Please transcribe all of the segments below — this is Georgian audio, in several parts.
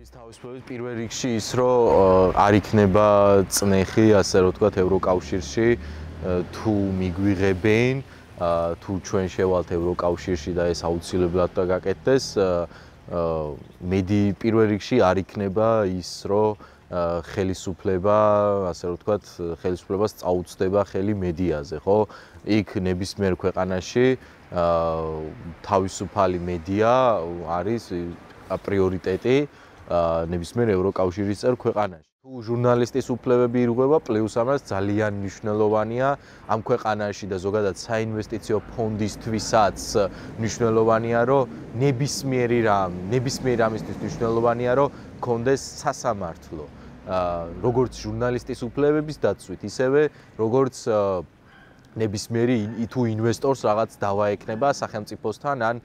თავისუფლების პირველ რიგში ის რომ არ იქნება წნეხი, ასე რომ ვთქვათ, ევროკავშირში თუ მიგვიღებენ, თუ ჩვენ შევალთ ევროკავშირში და ეს აუცილებლად და გაკეთდეს, მედი პირველ რიგში არ იქნება ის რომ ხელისუფლება, ასე რომ ვთქვათ, ხელისუფლებას წაუწდება ხელი მედიაზე, ხო? იქ ნებისმიერ ქვეყანაში თავისუფალი მედია არის პრიორიტეტი ნებისმიერ ევროკავშირის წევრ ქვეყანაში. თუ ჟურნალისტის უფლებები ირღვევა, პლუს ამას ძალიან მნიშვნელოვანია ამ ქვეყანაში და ზოგადად საინვესტიციო ფონდისთვისაც მნიშვნელოვანია, რომ ნებისმიერი რამისთვის მნიშვნელოვანია, რომ გქონდეს სასამართლო. როგორც ჟურნალისტის უფლებების დაცვით, ისევე როგორც ნებისმიერი თუ ინვესტორს რაღაც დავაექნება სახელმწიფოსთან ან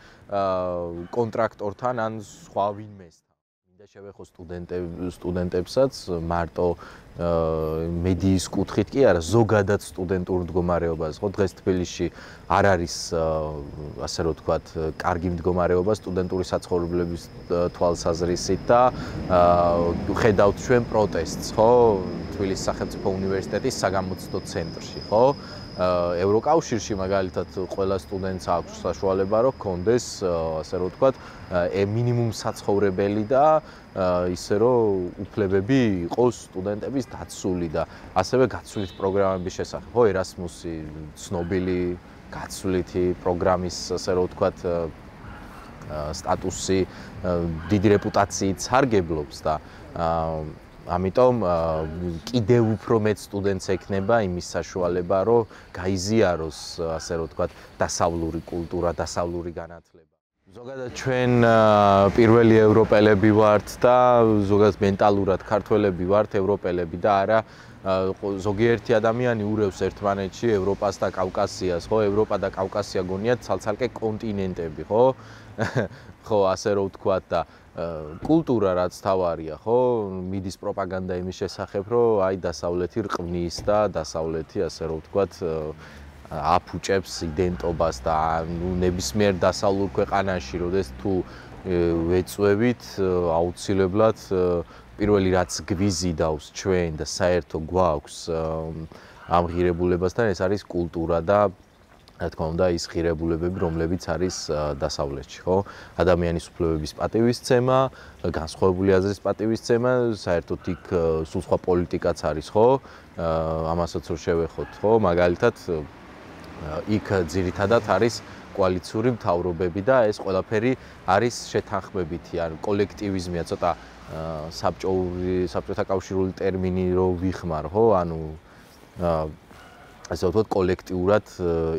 კონტრაქტორთან ან სხვა ვინმესთან. მინდა შევეხო სტუდენტებსაც მარტო მედიის კუთხით კი არა, ზოგადად სტუდენტურ მდგომარეობას, ხო, დღეს თბილისში არ არის ასე რომ ვთქვათ, კარგი მდგომარეობა სტუდენტური საცხოვრებლების თვალსაზრისით და ხედავთ ჩვენ პროტესტს, ხო, თბილისის სახელმწიფო უნივერსიტეტის საგამოცდო ცენტრში, ხო? ევროკავშირში მაგალითად ყველა სტუდენტს აქვს საშუალება რომ გქონდეს ასე რომ ვთქვათ მინიმუმ საცხოვრებელი და ისე რომ უფლებები იყოს სტუდენტების დაცული და ასევე გაცვლით პროგრამების შესახებ. ხო, ერასმუსი ცნობილი გაცვლითი პროგრამის ასე რომ ვთქვათ სტატუსი დიდი რეპუტაციით სარგებლობს და ამიტომ კიდევ უფრო მეტ სტუდენტს ექნება იმის საშუალება, რომ გაიზიაროს, ასე რომ ვთქვათ, დასავლური კულტურა, დასავლური განათლება. ზოგადად ჩვენ პირველი ევროპელები ვართ და ზოგადად მენტალურად ქართველები ვართ, ევროპელები და არა ზოგიერთი ადამიანი ურევს ერთმანეთში ევროპას და კავკასიას, ხო? ევროპა და კავკასია გონიათ ცალ-ცალკე კონტინენტები, ხო? ხო, ასე რომ ვთქვათ და კულტურა რაც თავარია, ხო? მიდის პროპაგანდა იმის შესახებ, რომ აი დასავლეთი რყმნის და დასავლეთი, ასე რომ ვთქვათ, აფუჭებს იდენტობას და ნუ ნებისმიერ დასავლურ ქვეყანაში, როდეს თუ ვეწვევით, აუცილებლად პირველი რაც გვიზიდავს ჩვენ და საერთო გვაქვს ამ ღირებულებასთან, ეს არის კულტურა და რა თქმა უნდა, ის ღირებულებები, რომლებიც არის დასავლეთში, ხო? ადამიანის უფლებების პატივისცემა, განსხვავებული აზრის პატივისცემა, საერთოდ იქ სულ სხვა პოლიტიკაც არის, ხო? ამასაც რო შევეხოთ, ხო? მაგალითად, იქ ძირითადად არის კოალიციური მთავრობები და ეს ყველაფერი არის შეთანხმებითი, ან კოლექტივიზმია, ცოტა საბჭოთა კავშირული ტერმინი რო ვიხმარ, ხო? ანუ ასე ვთქვათ, კოლექტიურად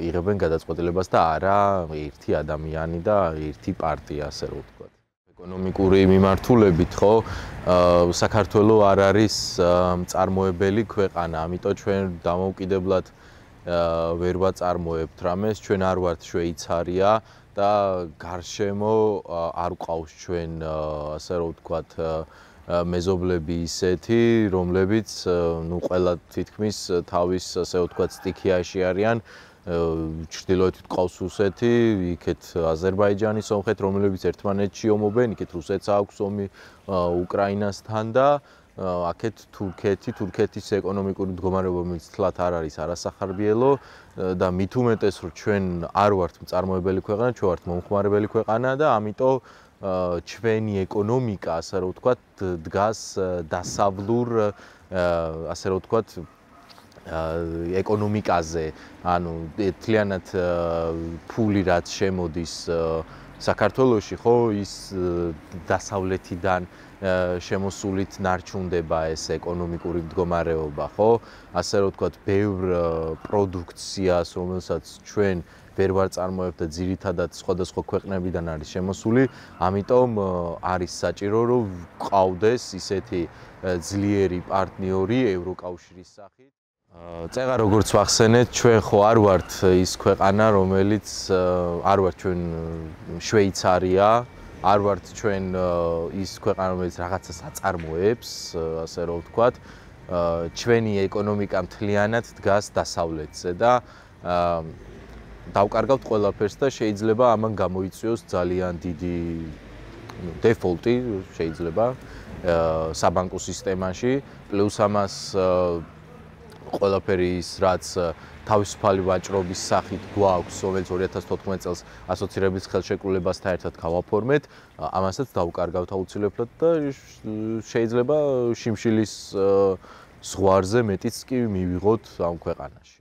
იღებენ გადაწყვეტილებას და არა ერთი ადამიანი და ერთი პარტია, ასე რომ ვთქვათ. ეკონომიკური მიმართულებით, ხო, საქართველო არ არის მწარმოებელი ქვეყანა, ამიტომ ჩვენ დამოუკიდებლად ვერ ვაწარმოებთ რამეს, ჩვენ არ ვართ შვეიცარია და გარშემო არ გვყავს ჩვენ, ასე რომ ვთქვათ, მეზობლები ისეთი, რომლებიც ნუ ყველა თითქმის თავის, ასე ვთქვათ, სტიქიაში არიან, ჩრდილოეთით ყავს რუსეთი, იქეთ აზერბაიჯანი, სომხეთი, რომლებიც ერთმანეთში ომობენ, იქეთ რუსეთს აქვს ომი უკრაინასთან და აქეთ თურქეთის ეკონომიკური მდგომარეობა თლათ არ არის არასახარბიელო და მით უმეტეს რომ ჩვენ არ ვართ მწარმოებელი ქვეყანა, ჩვენ ვართ მომხმარებელი ქვეყანა და ამიტომ ჩვენი ეკონომიკა, ასე რომ ვთქვათ, დგას დასავლურ, ასე რომ ვთქვათ, ეკონომიკაზე, ანუ თლიანად ფული რაც შემოდის საქართველოში, ხო, ის დასავლეთიდან შემოსულით ნარჩუნდება ეს ეკონომიკური მდგომარეობა, ხო? ასე რომ ვთქვათ, ბევრ პროდუქციას, რომელსაც ჩვენ ვერ ვაწარმოებთ და ძირითადად სხვადასხვა ქვეყნებიდან არის შემოსული, ამიტომ არის საჭირო, რომ გვყავდეს ისეთი ძლიერი პარტნიორი ევროკავშირის სახით. წეღა როგორც ვახსენეთ, ჩვენ ხო არ ვართ ის ქვეყანა, რომელიც არ ვართ ჩვენ შვეიცარია, არ ვართ ჩვენ ის ქვეყანა, რომელიც რაღაცას აწარმოებს, ასე რომ ვთქვათ, ჩვენი ეკონომიკა მთლიანად დგას დასავლეთზე და დავკარგავთ ყველაფერს და შეიძლება ამან გამოიწვიოს ძალიან დიდი დეფოლტი შეიძლება საბანკო სისტემაში, პლუს ამას ყველაფერი ის რაც თავისუფალი ვაჭრობის სახით გვაქვს, რომელიც 2014 წელს ასოცირების ხელშეკრულებასთან ერთად გავაფორმეთ, ამასაც დავკარგავთ აუცილებლად და შეიძლება შიმშილის ზღვარზე მეტიც კი მივიღოთ ამ ქვეყანაში.